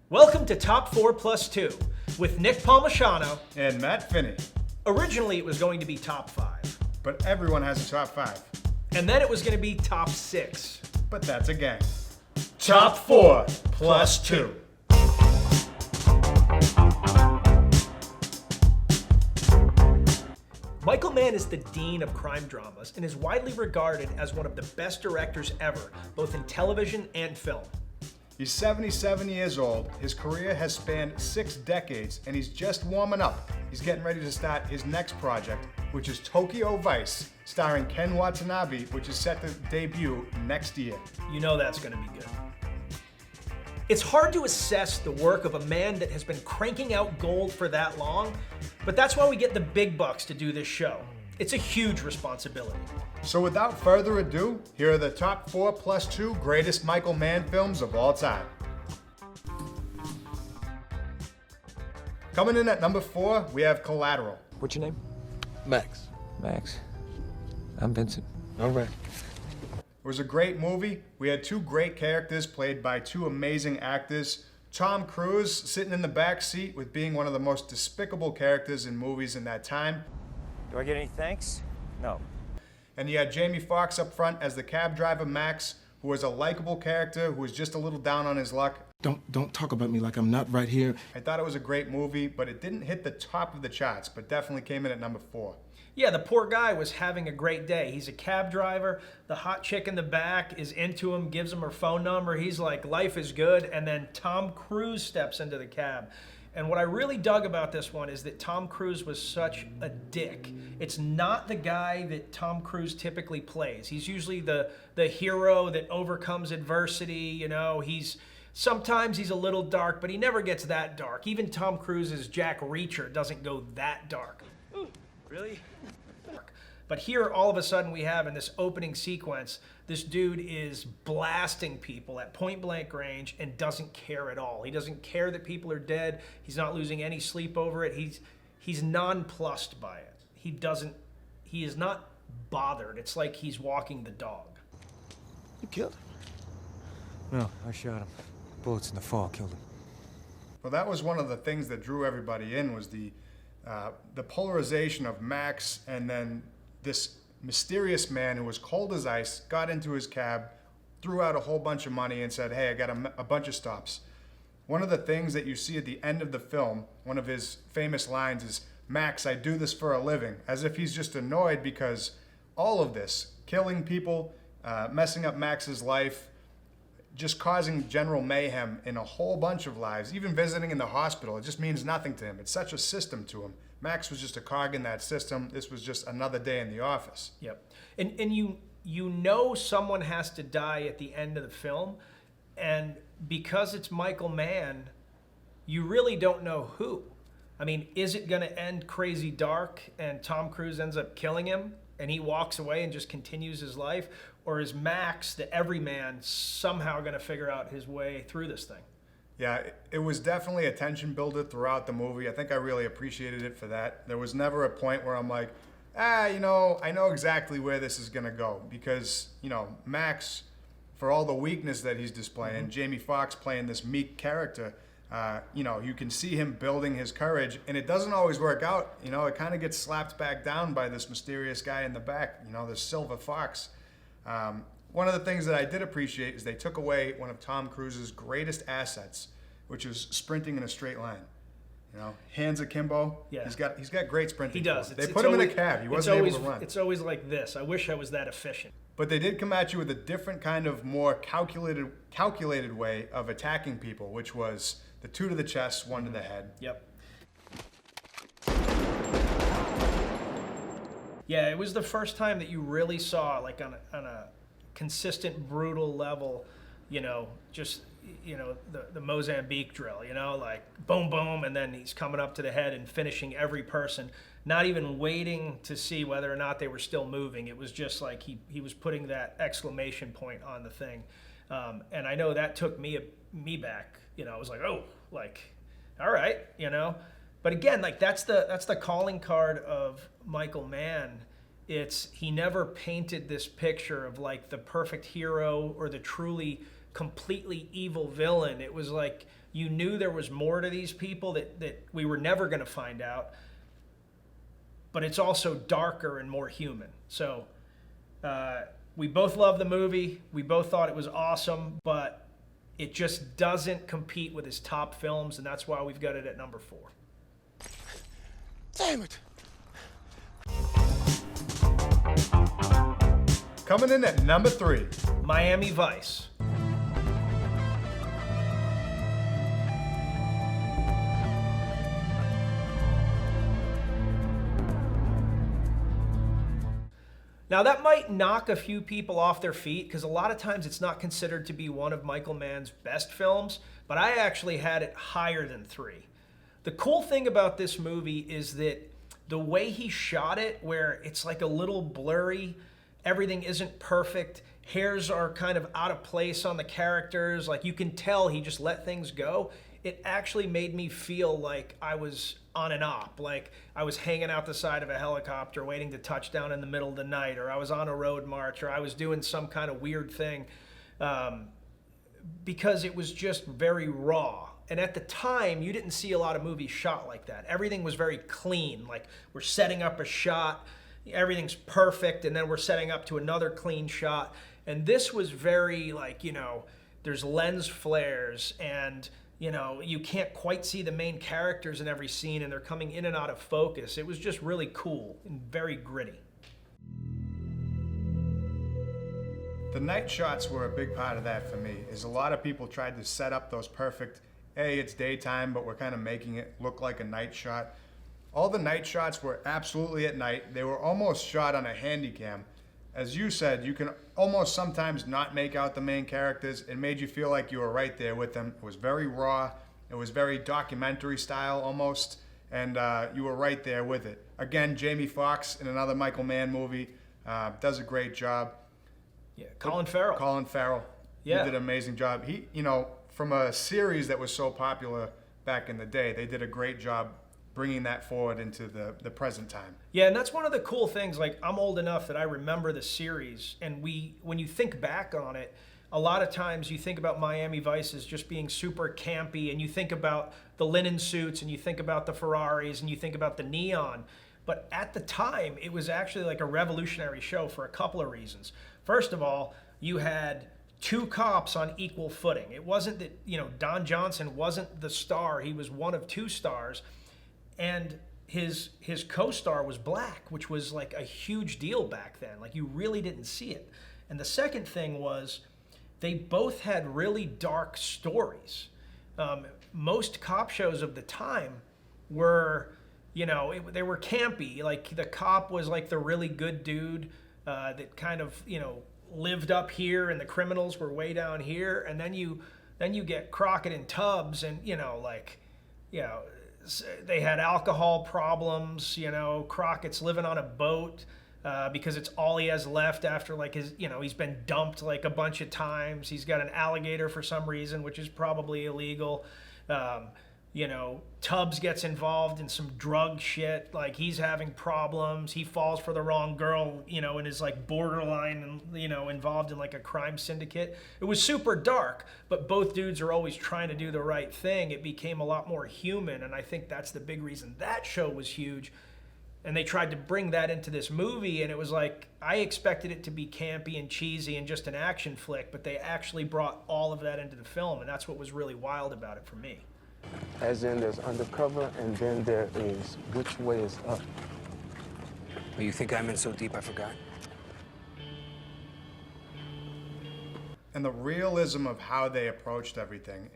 Welcome to Top 4 Plus 2 with Nick Palmisano. And Matt Finney. Originally, it was going to be Top 5. But everyone has a top 5. And then it was going to be Top 6. But that's a gang. Top 4 Plus 2. Michael Mann is the dean of crime dramas and is widely regarded as one of the best directors ever, both in television and film. He's 77 years old, his career has spanned 6 decades, and he's just warming up. He's getting ready to start his next project, which is Tokyo Vice, starring Ken Watanabe, which is set to debut next year. You know that's going to be good. It's hard to assess the work of a man that has been cranking out gold for that long, but that's why we get the big bucks to do this show. It's a huge responsibility. So without further ado, here are the top 4 plus 2 greatest Michael Mann films of all time. Coming in at number 4, we have Collateral. What's your name? Max. Max. I'm Vincent. All right. It was a great movie. We had 2 great characters played by 2 amazing actors. Tom Cruise sitting in the back seat with being one of the most despicable characters in movies in that time. Do I get any thanks? No. And you had Jamie Foxx up front as the cab driver Max, who was a likable character who was just a little down on his luck. Don't talk about me like I'm not right here. I thought it was a great movie, but it didn't hit the top of the charts, but definitely came in at number 4. Yeah, the poor guy was having a great day. He's a cab driver. The hot chick in the back is into him, gives him her phone number. He's like, life is good. And then Tom Cruise steps into the cab. And what I really dug about this one is that Tom Cruise was such a dick. It's not the guy that Tom Cruise typically plays. He's usually the hero that overcomes adversity. You know, sometimes he's a little dark, but he never gets that dark. Even Tom Cruise's Jack Reacher doesn't go that dark. Really? But here, all of a sudden, we have in this opening sequence, this dude is blasting people at point blank range and doesn't care at all. He doesn't care that people are dead. He's not losing any sleep over it. He's nonplussed by it. He is not bothered. It's like he's walking the dog. You killed him? No, I shot him. Bullets in the fall killed him. Well, that was one of the things that drew everybody in, was the polarization of Max, and then this mysterious man who was cold as ice got into his cab, threw out a whole bunch of money and said, hey, I got a bunch of stops. One of the things that you see at the end of the film, one of his famous lines is, Max, I do this for a living, as if he's just annoyed because all of this, killing people, messing up Max's life, just causing general mayhem in a whole bunch of lives, even visiting in the hospital, it just means nothing to him. It's such a system to him. Max was just a cog in that system. This was just another day in the office. Yep. And you know someone has to die at the end of the film, and because it's Michael Mann, you really don't know who. I mean, is it going to end crazy dark and Tom Cruise ends up killing him and he walks away and just continues his life? Or is Max, the everyman, somehow going to figure out his way through this thing? Yeah, it was definitely a tension builder throughout the movie. I think I really appreciated it for that. There was never a point where I'm like, I know exactly where this is going to go. Because, Max, for all the weakness that he's displaying, Jamie Foxx playing this meek character, you can see him building his courage, and it doesn't always work out. It kind of gets slapped back down by this mysterious guy in the back, this silver fox. One of the things that I did appreciate is they took away one of Tom Cruise's greatest assets, which is sprinting in a straight line. Hands akimbo. Yeah. He's got great sprinting. He does. They put him in a cab. He wasn't able to run. It's always like this. I wish I was that efficient. But they did come at you with a different kind of more calculated way of attacking people, which was the 2 to the chest, 1 to the head. Yep. Yeah, it was the first time that you really saw, like on a consistent, brutal level, the Mozambique drill, like boom, boom, and then he's coming up to the head and finishing every person, not even waiting to see whether or not they were still moving. It was just like he was putting that exclamation point on the thing. And I know that took me back. I was like, oh, all right, But again, that's the calling card of Michael Mann. He never painted this picture of like the perfect hero or the truly completely evil villain. It was like You knew there was more to these people that we were never going to find out. But it's also darker and more human. So we both loved the movie. We both thought it was awesome, but it just doesn't compete with his top films, and that's why we've got it at number 4. Damn it! Coming in at number 3. Miami Vice. Now that might knock a few people off their feet because a lot of times it's not considered to be one of Michael Mann's best films, but I actually had it higher than 3. The cool thing about this movie is that the way he shot it, where it's like a little blurry, everything isn't perfect, hairs are kind of out of place on the characters, like you can tell he just let things go. It actually made me feel like I was on an op, like I was hanging out the side of a helicopter waiting to touch down in the middle of the night, or I was on a road march, or I was doing some kind of weird thing, because it was just very raw. And at the time, you didn't see a lot of movies shot like that. Everything was very clean, like we're setting up a shot, everything's perfect, and then we're setting up to another clean shot. And this was very like, there's lens flares and you can't quite see the main characters in every scene and they're coming in and out of focus. It was just really cool and very gritty. The night shots were a big part of that for me, is a lot of people tried to set up those perfect, hey, it's daytime, but we're kind of making it look like a night shot. All the night shots were absolutely at night. They were almost shot on a handy cam. As you said, you can almost sometimes not make out the main characters. It made you feel like you were right there with them. It was very raw. It was very documentary style almost, and you were right there with it. Again, Jamie Foxx in another Michael Mann movie does a great job. Yeah, Colin Farrell. Colin Farrell. Yeah. He did an amazing job. He, from a series that was so popular back in the day, they did a great job bringing that forward into the present time. Yeah, and that's one of the cool things. Like, I'm old enough that I remember the series, and when you think back on it, a lot of times you think about Miami Vice as just being super campy, and you think about the linen suits, and you think about the Ferraris, and you think about the neon. But at the time, it was actually like a revolutionary show for a couple of reasons. First of all, you had 2 cops on equal footing. It wasn't that, Don Johnson wasn't the star. He was one of 2 stars. And his co-star was black, which was like a huge deal back then. Like, you really didn't see it. And the second thing was they both had really dark stories. Most cop shows of the time were, they were campy. Like, the cop was like the really good dude that kind of, lived up here, and the criminals were way down here. And then you get Crockett and Tubbs, and they had alcohol problems. Crockett's living on a boat because it's all he has left after like his, he's been dumped like a bunch of times. He's got an alligator for some reason, which is probably illegal. Tubbs gets involved in some drug shit. Like, he's having problems. He falls for the wrong girl, and is like borderline, involved in like a crime syndicate. It was super dark, but both dudes are always trying to do the right thing. It became a lot more human, and I think that's the big reason that show was huge. And they tried to bring that into this movie, and it was like, I expected it to be campy and cheesy and just an action flick, but they actually brought all of that into the film, and that's what was really wild about it for me. As in, there's undercover, and then there is which way is up. Oh, you think I'm in so deep I forgot? And the realism of how they approached everything.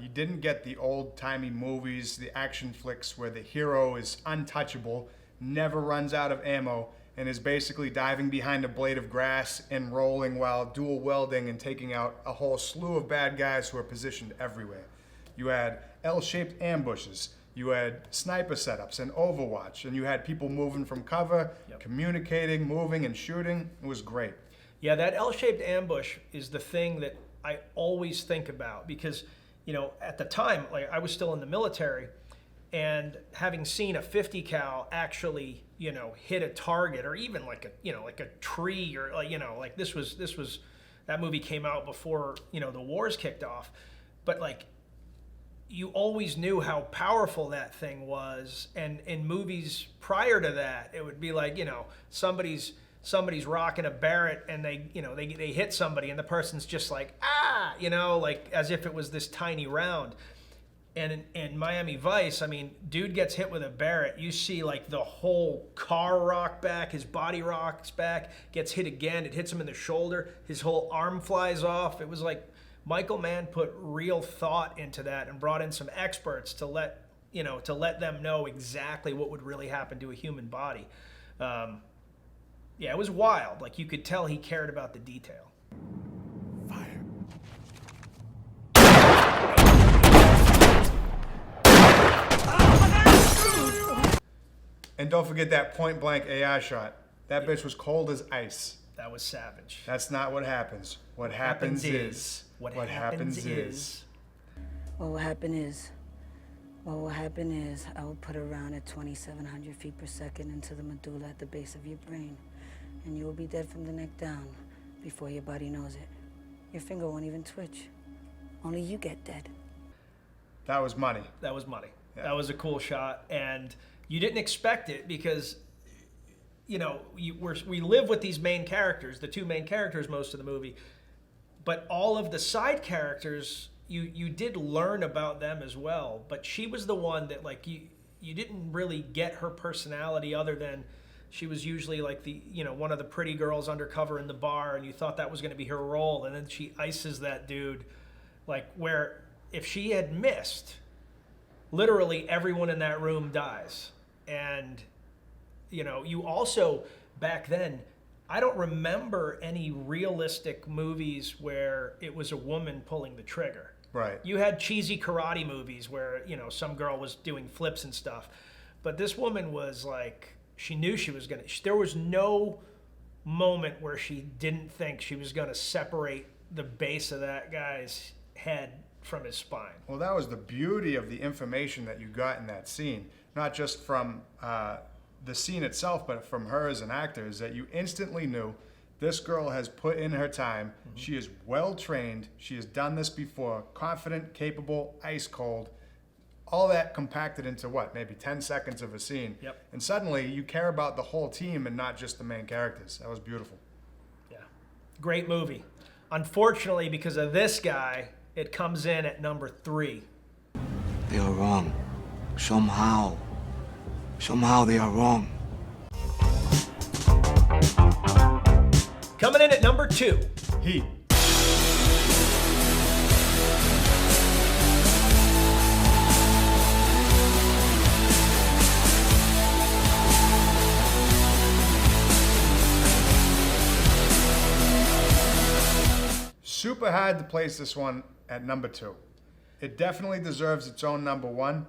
You didn't get the old-timey movies, the action flicks where the hero is untouchable, never runs out of ammo, and is basically diving behind a blade of grass and rolling while dual welding and taking out a whole slew of bad guys who are positioned everywhere. You had L-shaped ambushes, you had sniper setups and Overwatch, and you had people moving from cover, communicating, moving, and shooting. It was great. Yeah, that L-shaped ambush is the thing that I always think about because, at the time, like, I was still in the military, and having seen a 50 cal actually, hit a target, or even like a tree, or like this was that movie came out before, the wars kicked off, but like, you always knew how powerful that thing was. And in movies prior to that, it would be like, you know, somebody's rocking a Barrett and they hit somebody and the person's just like, ah, you know, like as if it was this tiny round. And in Miami Vice, I mean, dude gets hit with a Barrett. You see like the whole car rock back, his body rocks back, gets hit again. It hits him in the shoulder. His whole arm flies off. It was like Michael Mann put real thought into that and brought in some experts to let them know exactly what would really happen to a human body. Yeah, it was wild. Like you could tell he cared about the detail. Fire. And don't forget that point blank AI shot. That bitch was cold as ice. That was savage. That's not what happens. What happens is. What happens is. What will happen is I will put a round at 2,700 feet per second into the medulla at the base of your brain, and you will be dead from the neck down before your body knows it. Your finger won't even twitch. Only you get dead. That was money. That was money. Yeah. That was a cool shot, and you didn't expect it because, you know, we live with these main characters, the two main characters most of the movie, but all of the side characters, you did learn about them as well. But she was the one that like you didn't really get her personality other than she was usually like the, you know, one of the pretty girls undercover in the bar, and you thought that was going to be her role, and then she ices that dude, like where if she had missed, literally everyone in that room dies. And, you know, you also, back then, I don't remember any realistic movies where it was a woman pulling the trigger. Right. You had cheesy karate movies where, you know, some girl was doing flips and stuff. But this woman was like, she knew she was going to, there was no moment where she didn't think she was going to separate the base of that guy's head from his spine. Well, that was the beauty of the information that you got in that scene. Not just from the scene itself, but from her as an actor, is that you instantly knew this girl has put in her time. Mm-hmm. She is well trained. She has done this before. Confident, capable, ice cold. All that compacted into what? Maybe 10 seconds of a scene. Yep. And suddenly you care about the whole team and not just the main characters. That was beautiful. Yeah. Great movie. Unfortunately, because of this guy, it comes in at number 3. They are wrong. Somehow they are wrong. Coming in at number 2. Heat. Super hard to place this one at number 2. It definitely deserves its own number 1,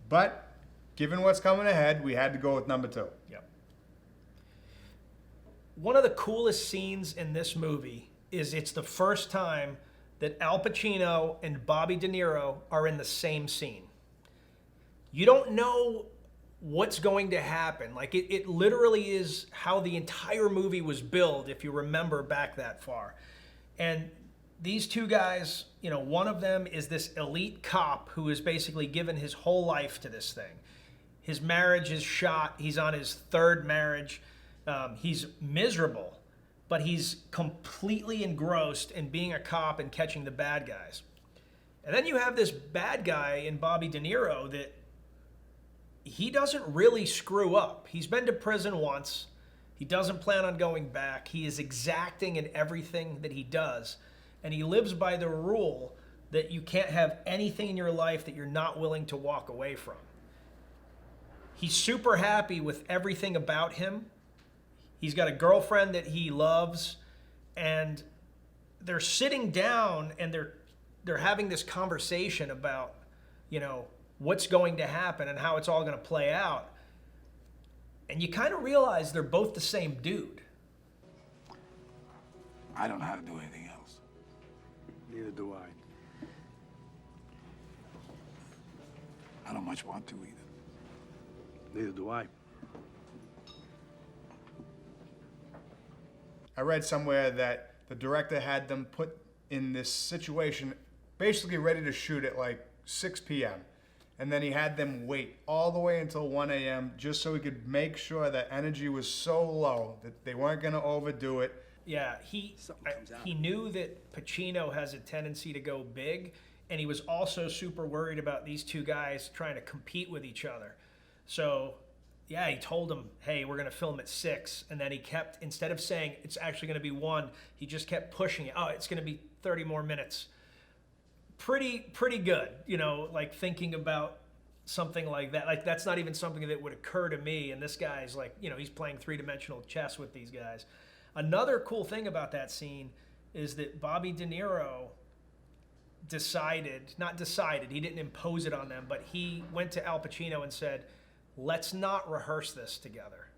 but given what's coming ahead, we had to go with number 2. Yep. One of the coolest scenes in this movie is it's the first time that Al Pacino and Bobby De Niro are in the same scene. You don't know what's going to happen. Like it literally is how the entire movie was built, if you remember back that far. And these two guys, you know, one of them is this elite cop who has basically given his whole life to this thing. His marriage is shot. He's on his 3rd marriage. He's miserable, but he's completely engrossed in being a cop and catching the bad guys. And then you have this bad guy in Bobby De Niro that he doesn't really screw up. He's been to prison once. He doesn't plan on going back. He is exacting in everything that he does. And he lives by the rule that you can't have anything in your life that you're not willing to walk away from. He's super happy with everything about him. He's got a girlfriend that he loves, and they're sitting down and they're having this conversation about, you know, what's going to happen and how it's all going to play out. And you kind of realize they're both the same dude. I don't know how to do anything else. Neither do I. I don't much want to either. Neither do I. I read somewhere that the director had them put in this situation basically ready to shoot it like 6 p.m. And then he had them wait all the way until 1 a.m. just so he could make sure that energy was so low that they weren't going to overdo it. Yeah, he knew that Pacino has a tendency to go big, and he was also super worried about these two guys trying to compete with each other. So, yeah, he told him, hey, we're going to film at 6. And then he kept, instead of saying it's actually going to be 1, he just kept pushing it. Oh, it's going to be 30 more minutes. Pretty good, like thinking about something like that. Like, that's not even something that would occur to me. And this guy's like, he's playing 3-dimensional chess with these guys. Another cool thing about that scene is that Bobby De Niro not decided, he didn't impose it on them, but he went to Al Pacino and said, let's not rehearse this together.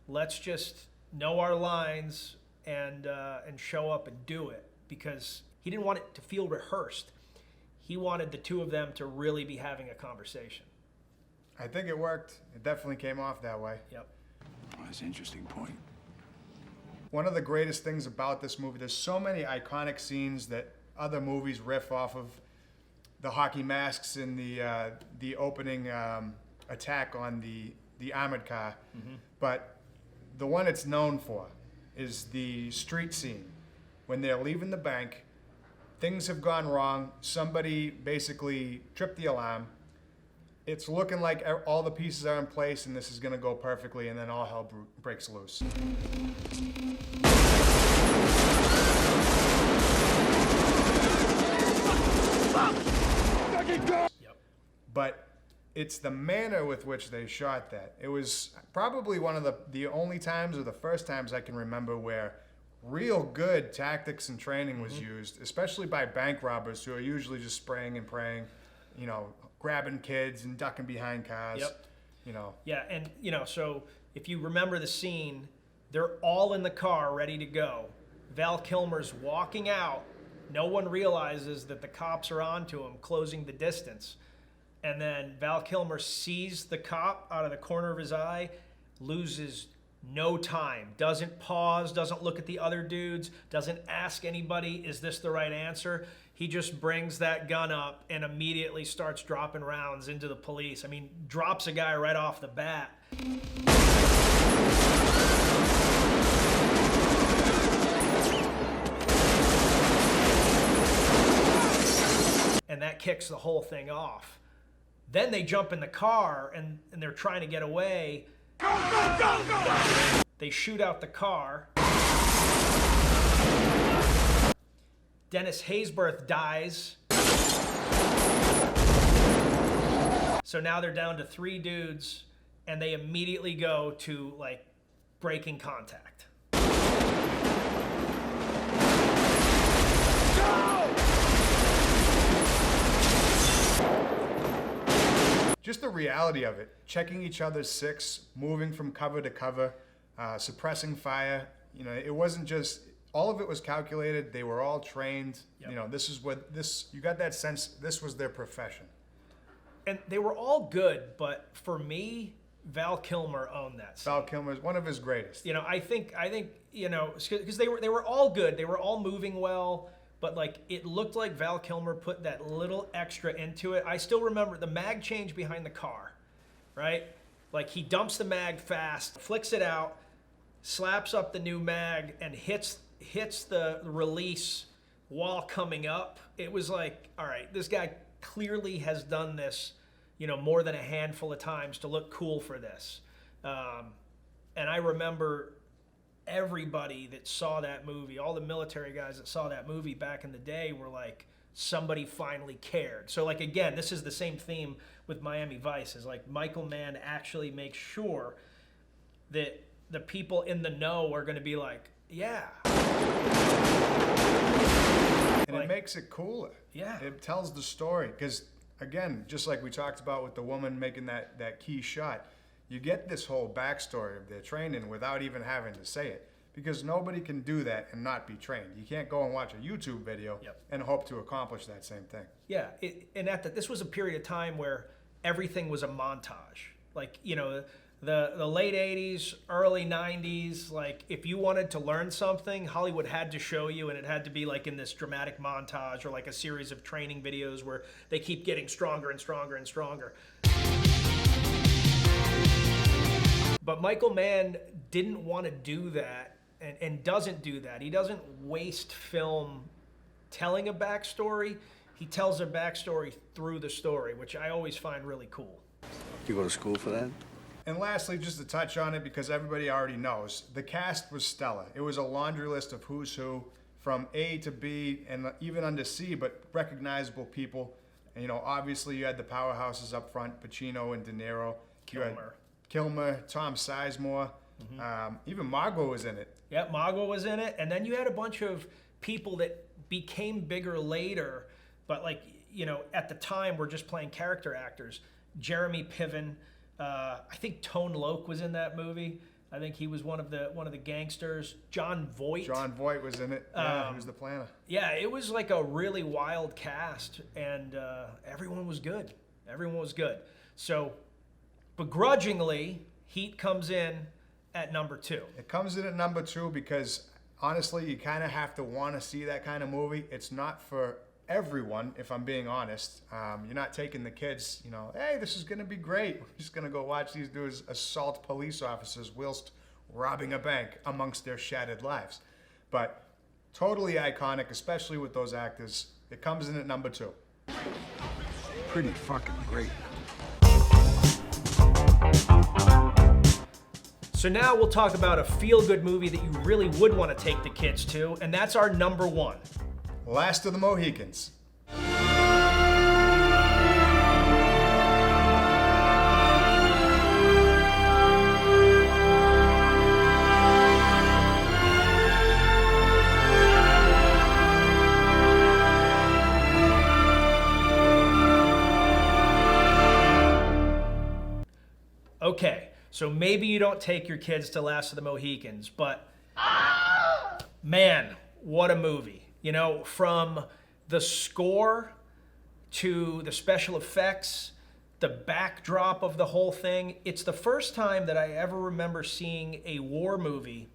Let's just know our lines and show up and do it, because he didn't want it to feel rehearsed. He wanted the two of them to really be having a conversation. I think it worked. It definitely came off that way. Yep. Well, that's an interesting point. One of the greatest things about this movie, there's so many iconic scenes that other movies riff off of. The hockey masks in the opening attack on the armored car. Mm-hmm. But the one it's known for is the street scene. When they're leaving the bank, things have gone wrong. Somebody basically tripped the alarm. It's looking like all the pieces are in place and this is going to go perfectly, and then all hell breaks loose. Yep. But it's the manner with which they shot that. It was probably one of the only times, or the first times I can remember, where real good tactics and training was used, especially by bank robbers who are usually just spraying and praying, grabbing kids and ducking behind cars. Yep. Yeah, and so if you remember the scene, they're all in the car ready to go. Val Kilmer's walking out. No one realizes that the cops are onto him, closing the distance. And then Val Kilmer sees the cop out of the corner of his eye, loses no time, doesn't pause, doesn't look at the other dudes, doesn't ask anybody, is this the right answer? He just brings that gun up and immediately starts dropping rounds into the police. I mean, drops a guy right off the bat. And that kicks the whole thing off. Then they jump in the car and they're trying to get away. Go, go, go, go! They shoot out the car. Dennis Haysbert dies. So now they're down to 3 dudes, and they immediately go to breaking contact. Just the reality of it, checking each other's 6, moving from cover to cover, suppressing fire. It wasn't just, all of it was calculated. They were all trained. Yep. You got that sense this was their profession. And they were all good, but for me, Val Kilmer owned that scene. Val Kilmer is one of his greatest. I think because they were all good. They were all moving well. But it looked like Val Kilmer put that little extra into it. I still remember the mag change behind the car, right? He dumps the mag fast, flicks it out, slaps up the new mag, and hits the release while coming up. It was like, all right, this guy clearly has done this, more than a handful of times to look cool for this. And I remember everybody that saw that movie, all the military guys that saw that movie back in the day were like, somebody finally cared. So again, this is the same theme with Miami Vice, is Michael Mann actually makes sure that the people in the know are going to be like, yeah. And it makes it cooler. Yeah. It tells the story. Because, again, just like we talked about with the woman making that key shot, you get this whole backstory of their training without even having to say it. Because nobody can do that and not be trained. You can't go and watch a YouTube video and hope to accomplish that same thing. Yeah, this was a period of time where everything was a montage. The late 80s, early 90s, like if you wanted to learn something, Hollywood had to show you, and it had to be like in this dramatic montage or like a series of training videos where they keep getting stronger and stronger and stronger. But Michael Mann didn't want to do that and doesn't do that. He doesn't waste film telling a backstory. He tells a backstory through the story, which I always find really cool. You go to school for that? And lastly, just to touch on it, because everybody already knows, the cast was stellar. It was a laundry list of who's who, from A to B, and even under C, but recognizable people. And, you know, obviously you had the powerhouses up front, Pacino and De Niro. Kilmer, Tom Sizemore, even Margot was in it. Yeah, Margot was in it. And then you had a bunch of people that became bigger later, but like, you know, at the time were just playing character actors. Jeremy Piven, I think Tone Loc was in that movie. I think he was one of the gangsters. John Voight. John Voight was in it. Yeah, he was the planner. Yeah, it was like a really wild cast, and everyone was good. Everyone was good. So, begrudgingly, Heat comes in at number 2. It comes in at number 2 because, honestly, you kind of have to want to see that kind of movie. It's not for everyone, if I'm being honest. You're not taking the kids, you know, hey, this is going to be great. We're just going to go watch these dudes assault police officers whilst robbing a bank amongst their shattered lives. But totally iconic, especially with those actors. It comes in at number 2. Pretty fucking great. So now we'll talk about a feel-good movie that you really would want to take the kids to, and that's our number 1. Last of the Mohicans. Okay, so maybe you don't take your kids to Last of the Mohicans, but man, what a movie. You know, from the score to the special effects, the backdrop of the whole thing, it's the first time that I ever remember seeing a war movie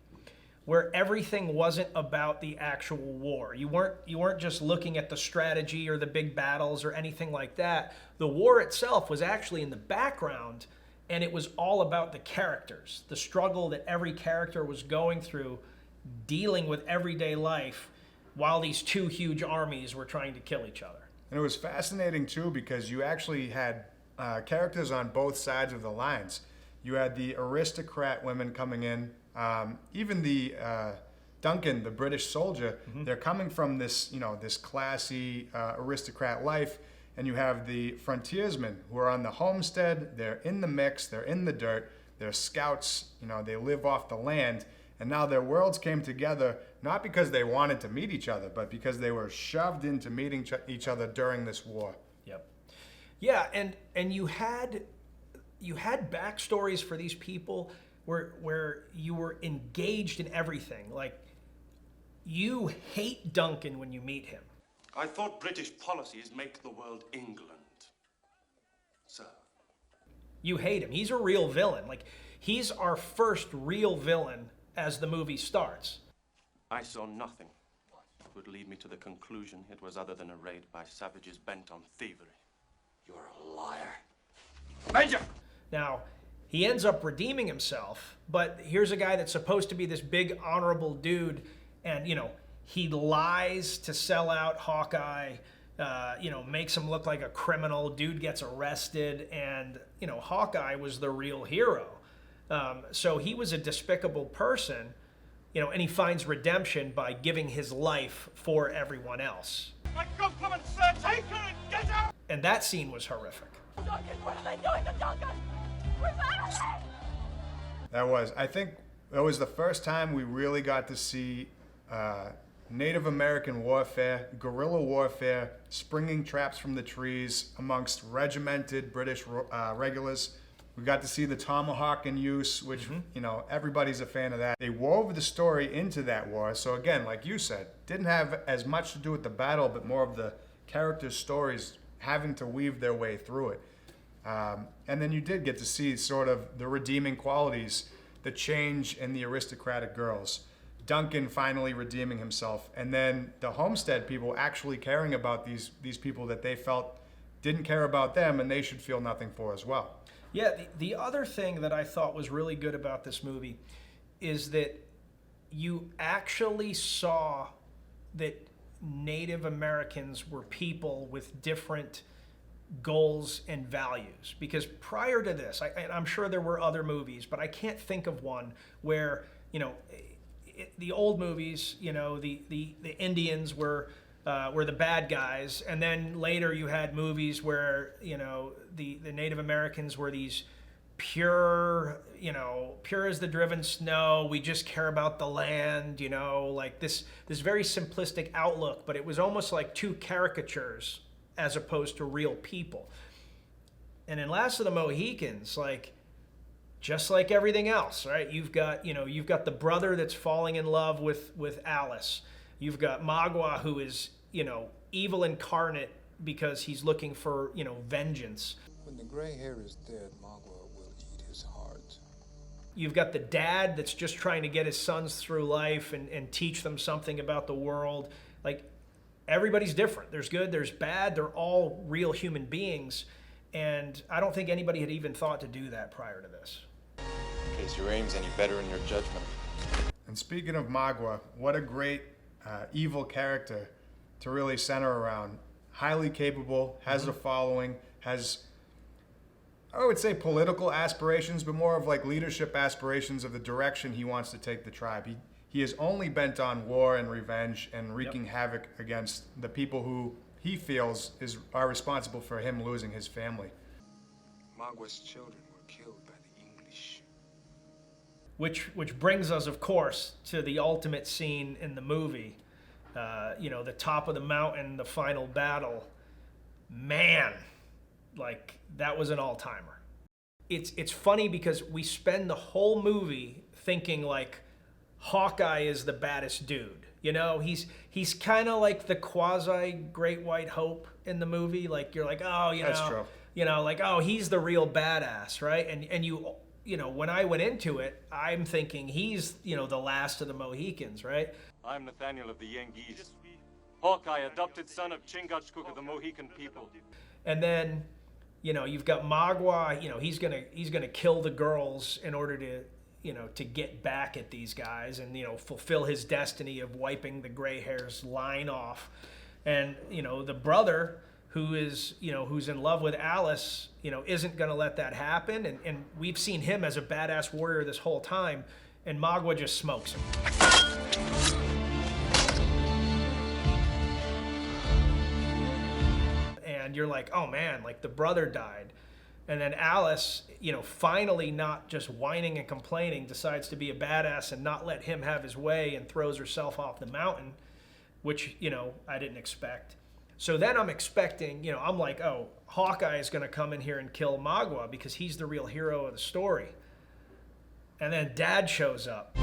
where everything wasn't about the actual war. You weren't just looking at the strategy or the big battles or anything like that. The war itself was actually in the background, and it was all about the characters, the struggle that every character was going through, dealing with everyday life while these two huge armies were trying to kill each other. And it was fascinating too because you actually had characters on both sides of the lines. You had the aristocrat women coming in, even the Duncan, the British soldier. They're coming from this, you know, this classy aristocrat life, and you have the frontiersmen who are on the homestead. They're in the mix. They're in the dirt. They're scouts. You know, they live off the land. And now their worlds came together, not because they wanted to meet each other, but because they were shoved into meeting each other during this war. Yep. Yeah, and you had backstories for these people where you were engaged in everything. Like, you hate Duncan when you meet him. I thought British policies make the world England, sir. You hate him. He's a real villain. Like, he's our first real villain as the movie starts. I saw nothing that would lead me to the conclusion it was other than a raid by savages bent on thievery. You're a liar. Major! Now, he ends up redeeming himself, but here's a guy that's supposed to be this big, honorable dude, and, you know, he lies to sell out Hawkeye, you know, makes him look like a criminal. Dude gets arrested, and, you know, Hawkeye was the real hero. So he was a despicable person, you know, and he finds redemption by giving his life for everyone else. My compliment, sir! Take her and get her! And that scene was horrific. Duncan, what are they doing to Duncan? We're family! I think that was the first time we really got to see Native American warfare, guerrilla warfare, springing traps from the trees amongst regimented British regulars. We got to see the tomahawk in use, which, you know, everybody's a fan of that. They wove the story into that war. So again, like you said, didn't have as much to do with the battle, but more of the characters' stories having to weave their way through it. And then you did get to see sort of the redeeming qualities, the change in the aristocratic girls. Duncan finally redeeming himself, and then the Homestead people actually caring about these people that they felt didn't care about them and they should feel nothing for as well. Yeah, the other thing that I thought was really good about this movie is that you actually saw that Native Americans were people with different goals and values. Because prior to this, I'm sure there were other movies, but I can't think of one where, the old movies, the Indians were the bad guys, and then later you had movies where the Native Americans were these pure as the driven snow. We just care about the land, like this very simplistic outlook. But it was almost like two caricatures as opposed to real people. And in Last of the Mohicans, just like everything else, right? You've got the brother that's falling in love with Alice. You've got Magua, who is, evil incarnate because he's looking for, vengeance. When the gray hair is dead, Magua will eat his heart. You've got the dad that's just trying to get his sons through life and teach them something about the world. Everybody's different. There's good, there's bad. They're all real human beings. And I don't think anybody had even thought to do that prior to this. In case your aim's any better in your judgment. And speaking of Magua, what a great evil character to really center around. Highly capable, has a following, has, I would say, political aspirations, but more of leadership aspirations of the direction he wants to take the tribe. He is only bent on war and revenge and wreaking havoc against the people who he feels are responsible for him losing his family. Magua's children were killed by the English. Which brings us, of course, to the ultimate scene in the movie. The top of the mountain, the final battle. Man, that was an all-timer. It's funny because we spend the whole movie thinking Hawkeye is the baddest dude. He's kind of like the quasi Great White Hope in the movie. You're That's true. Oh, he's the real badass, right? And when I went into it, I'm thinking he's, the last of the Mohicans, right? I'm Nathaniel of the Yengeese, Hawkeye, adopted son of Chingachgook of the Mohican people. And then, you've got Magua. He's gonna kill the girls in order to, to get back at these guys and, fulfill his destiny of wiping the gray hair's line off. And, the brother who is, who's in love with Alice, isn't going to let that happen. And we've seen him as a badass warrior this whole time, and Magua just smokes him. And you're like, oh man, the brother died. And then Alice, finally not just whining and complaining, decides to be a badass and not let him have his way and throws herself off the mountain, which, I didn't expect. So then I'm expecting, I'm like, oh, Hawkeye is going to come in here and kill Magua because he's the real hero of the story. And then Dad shows up.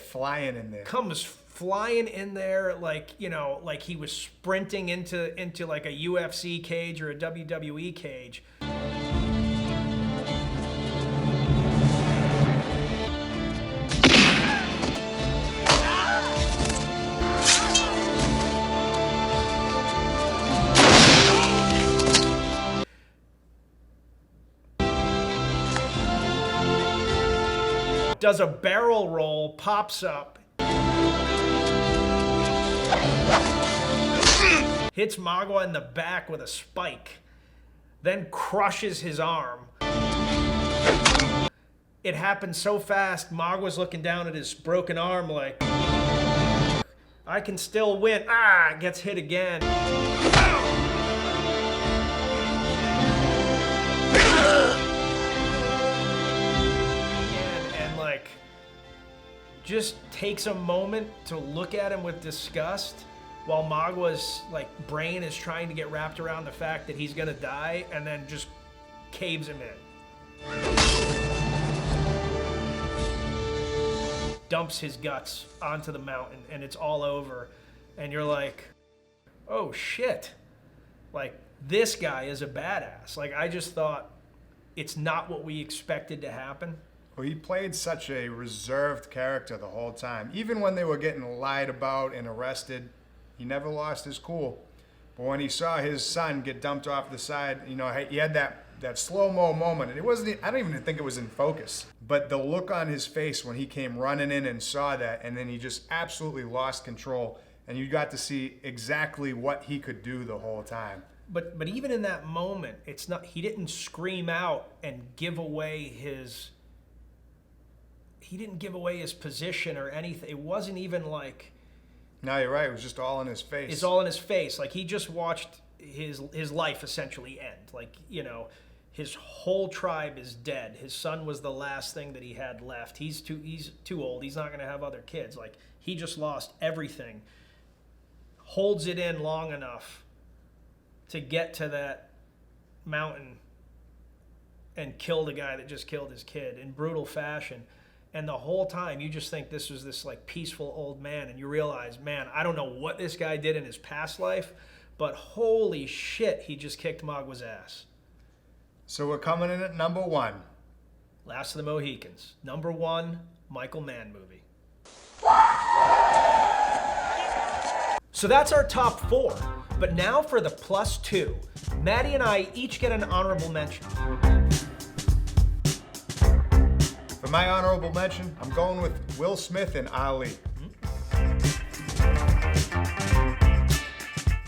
Flying in there. Comes flying in there like he was sprinting into like a UFC cage or a WWE cage. Does a barrel roll, pops up, hits Magua in the back with a spike, then crushes his arm. It happened so fast, Magua's looking down at his broken arm like, I can still win. Gets hit again. Just takes a moment to look at him with disgust while Magua's brain is trying to get wrapped around the fact that he's gonna die, and then just caves him in. Dumps his guts onto the mountain, and it's all over. and you're like, oh shit, like this guy is a badass. Like I just thought it's not what we expected to happen. Well, he played such a reserved character the whole time. Even when they were getting lied about and arrested, he never lost his cool. But when he saw his son get dumped off the side, you know, he had that slow-mo moment, and it wasn't, I don't even think it was in focus. But the look on his face when he came running in and saw that, and then he just absolutely lost control, and you got to see exactly what he could do the whole time. But even in that moment, it's not, he didn't scream out and give away his, he didn't give away his position or anything. It wasn't even like, no, you're right. It was just all in his face. It's all in his face. Like he just watched his life essentially end. Like, you know, his whole tribe is dead. His son was the last thing that he had left. He's too old. He's not going to have other kids. Like he just lost everything. Holds it in long enough to get to that mountain and kill the guy that just killed his kid in brutal fashion. And the whole time, you just think this was this like peaceful old man, and you realize, man, I don't know what this guy did in his past life, but holy shit, he just kicked Magua's ass. So we're coming in at number 1. Last of the Mohicans. Number 1, Michael Mann movie. So that's our top 4. But now for the plus 2. Maddie and I each get an honorable mention. For my honorable mention, I'm going with Will Smith and Ali.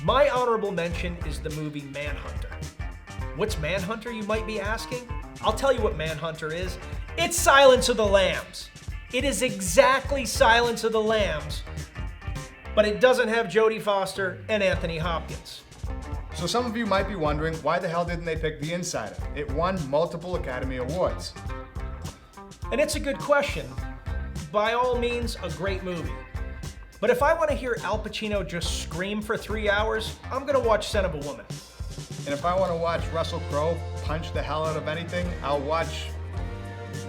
My honorable mention is the movie Manhunter. What's Manhunter, you might be asking? I'll tell you what Manhunter is. It's Silence of the Lambs. It is exactly Silence of the Lambs, but it doesn't have Jodie Foster and Anthony Hopkins. So some of you might be wondering, why the hell didn't they pick The Insider? It won multiple Academy Awards. And it's a good question. By all means, a great movie. But if I want to hear Al Pacino just scream for 3 hours, I'm going to watch Son of a Woman. And if I want to watch Russell Crowe punch the hell out of anything, I'll watch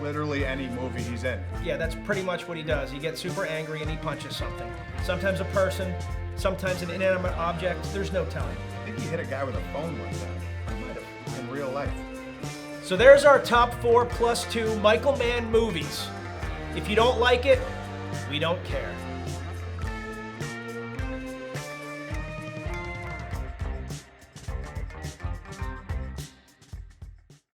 literally any movie he's in. Yeah, that's pretty much what he does. He gets super angry and he punches something. Sometimes a person, sometimes an inanimate object. There's no telling. I think he hit a guy with a phone one time. He might have, in real life. So there's our top 4 plus 2 Michael Mann movies. If you don't like it, we don't care.